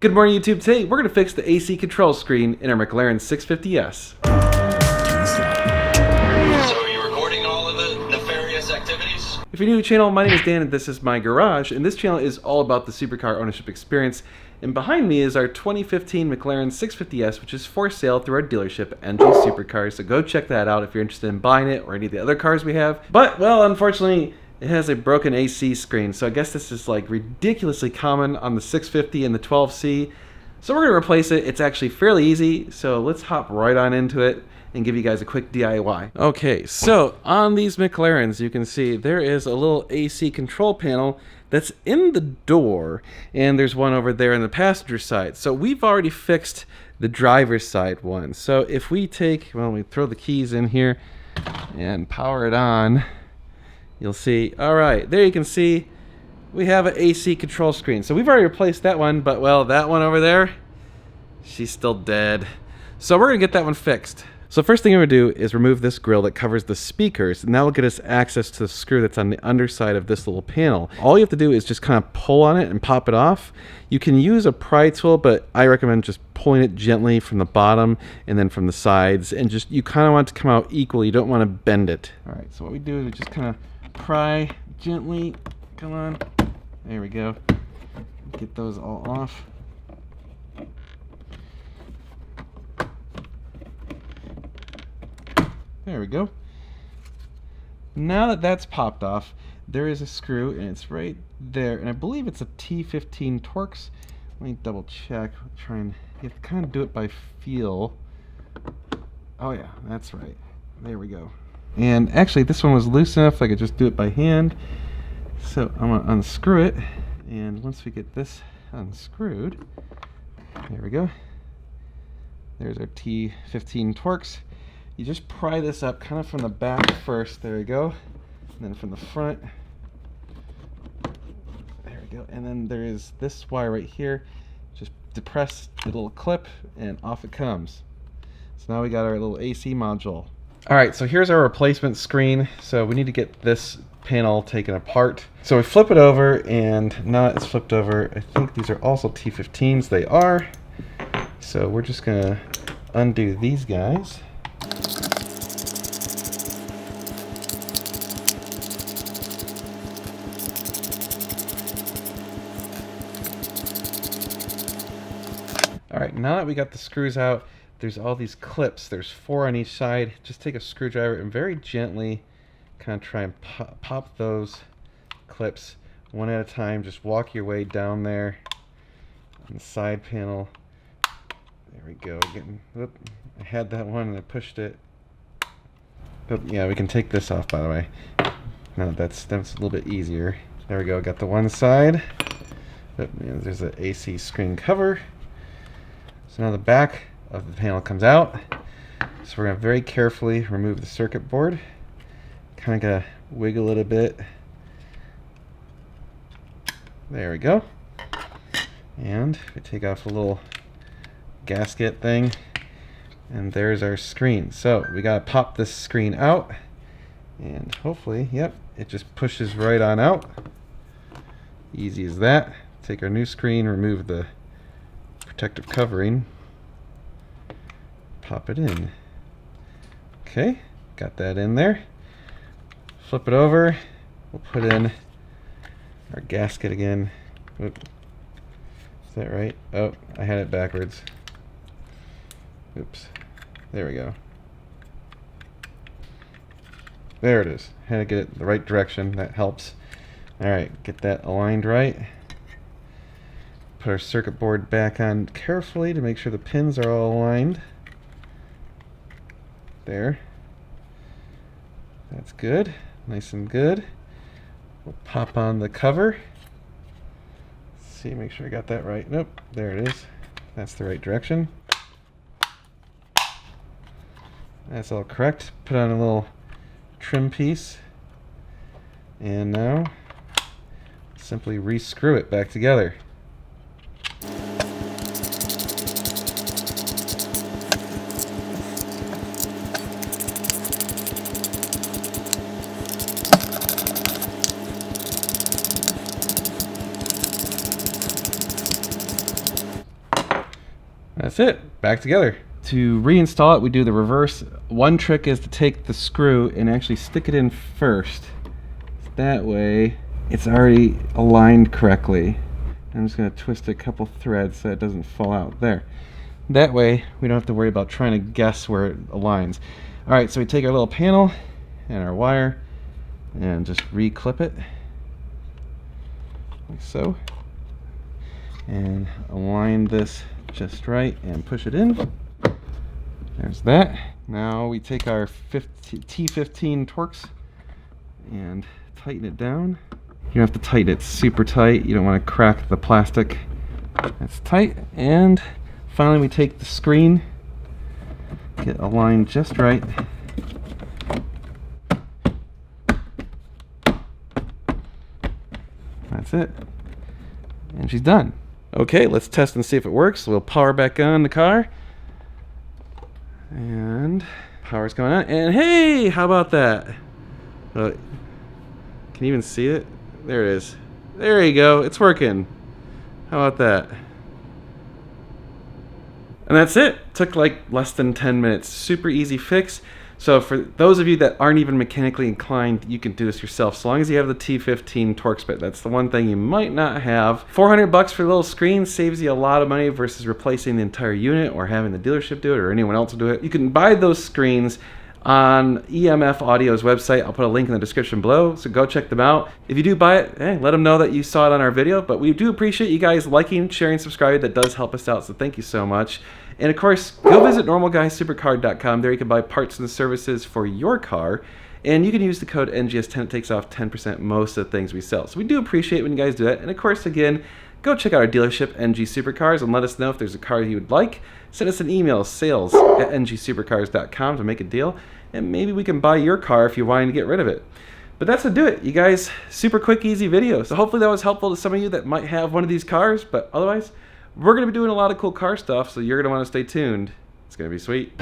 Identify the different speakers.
Speaker 1: Good morning, YouTube. Today we're going to fix the AC control screen in our McLaren 650S.
Speaker 2: So are you recording all of the nefarious activities?
Speaker 1: If you're new to the channel, my name is Dan and this is my garage, and this channel is all about the supercar ownership experience. And behind me is our 2015 McLaren 650S, which is for sale through our dealership, NG Supercars. So go check that out if you're interested in buying it or any of the other cars we have. But, well, unfortunately, it has a broken AC screen, so I guess this is like ridiculously common on the 650 and the 12C. So we're going to replace it. It's actually fairly easy, so let's hop right on into it and give you guys a quick DIY. Okay, so on these McLarens, you can see there is a little AC control panel that's in the door, and there's one over there on the passenger side. So we've already fixed the driver's side one. So if we take, well, we throw the keys in here and power it on, you'll see, all right, there you can see we have an AC control screen. So we've already replaced that one, but well, that one over there, she's still dead. So we're gonna get that one fixed. So first thing I'm gonna do is remove this grill that covers the speakers, and that will get us access to the screw that's on the underside of this little panel. All you have to do is just kind of pull on it and pop it off. You can use a pry tool, but I recommend just pulling it gently from the bottom and then from the sides, and just, you kind of want it to come out equal. You don't want to bend it. All right, so what we do is we just kind of pry gently. Come on, there we go. Get those all off. There we go. Now that that's popped off, there is a screw, and it's right there, and I believe it's a T15 Torx. Let me double check. Try and, you have to kind of do it by feel. Oh yeah, that's right. There we go. And actually, this one was loose enough I could just do it by hand. So I'm gonna unscrew it, and once we get this unscrewed, there we go. There's our T15 Torx. You just pry this up kind of from the back first. There we go. And then from the front. There we go. And then there is this wire right here. Just depress the little clip, and off it comes. So now we got our little AC module. All right, so here's our replacement screen. So we need to get this panel taken apart. So we flip it over, and now it's flipped over. I think these are also T15s. They are. So we're just gonna undo these guys. All right, now that we got the screws out, there's all these clips. There's 4 on each side. Just take a screwdriver and very gently kind of try and pop those clips one at a time. Just walk your way down there on the side panel. There we go. Whoop, I had that one and I pushed it. Oh, yeah, we can take this off, by the way. Now that's a little bit easier. There we go. Got the one side. Oh, yeah, there's an AC screen cover. So now the back of the panel comes out. So we're going to very carefully remove the circuit board. Kind of gotta wiggle it a bit. There we go. And we take off a little gasket thing, and there's our screen. So we gotta pop this screen out, and hopefully, yep, it just pushes right on out. Easy as that. Take our new screen, remove the protective covering, pop it in. Okay, got that in there. Flip it over. We'll put in our gasket again. Oop. Is that right? Oh, I had it backwards. Oops. There we go. There it is. Had to get it the right direction. That helps. Alright, get that aligned right. Put our circuit board back on carefully to make sure the pins are all aligned. There. That's good. Nice and good. We'll pop on the cover. Let's see, make sure I got that right. Nope, there it is. That's the right direction. That's all correct. Put on a little trim piece. And now, simply re-screw it back together. That's it, back together. To reinstall it, we do the reverse. One trick is to take the screw and actually stick it in first. That way, it's already aligned correctly. I'm just gonna twist a couple threads so it doesn't fall out there. That way, we don't have to worry about trying to guess where it aligns. All right, so we take our little panel and our wire and just re-clip it, like so. And align this just right and push it in. There's that. Now we take our T15 Torx and tighten it down. You have to tighten it super tight. You don't want to crack the plastic. That's tight. And finally we take the screen, get aligned just right. That's it. And she's done. Okay, let's test and see if it works. We'll power back on the car. And power's going on. And hey, how about that? Can you even see it? There it is. There you go. It's working. How about that? And that's it. Took like less than 10 minutes. Super easy fix. So for those of you that aren't even mechanically inclined, you can do this yourself, so long as you have the T15 Torx bit. That's the one thing you might not have. $400 for a little screen saves you a lot of money versus replacing the entire unit or having the dealership do it or anyone else do it. You can buy those screens on EMF Audio's website. I'll put a link in the description below, so go check them out. If you do buy it, hey, let them know that you saw it on our video, but we do appreciate you guys liking, sharing, subscribing. That does help us out, so thank you so much. And of course, go visit normalguysupercar.com. There you can buy parts and services for your car, and you can use the code NGS10. It takes off 10% most of the things we sell. So we do appreciate when you guys do that. And of course, again, go check out our dealership, NG Supercars, and let us know if there's a car you would like. Send us an email, sales@ngsupercars.com, to make a deal, and maybe we can buy your car if you're wanting to get rid of it. But that's to do it, you guys. Super quick, easy video. So hopefully that was helpful to some of you that might have one of these cars, but otherwise, we're going to be doing a lot of cool car stuff, so you're going to want to stay tuned. It's going to be sweet.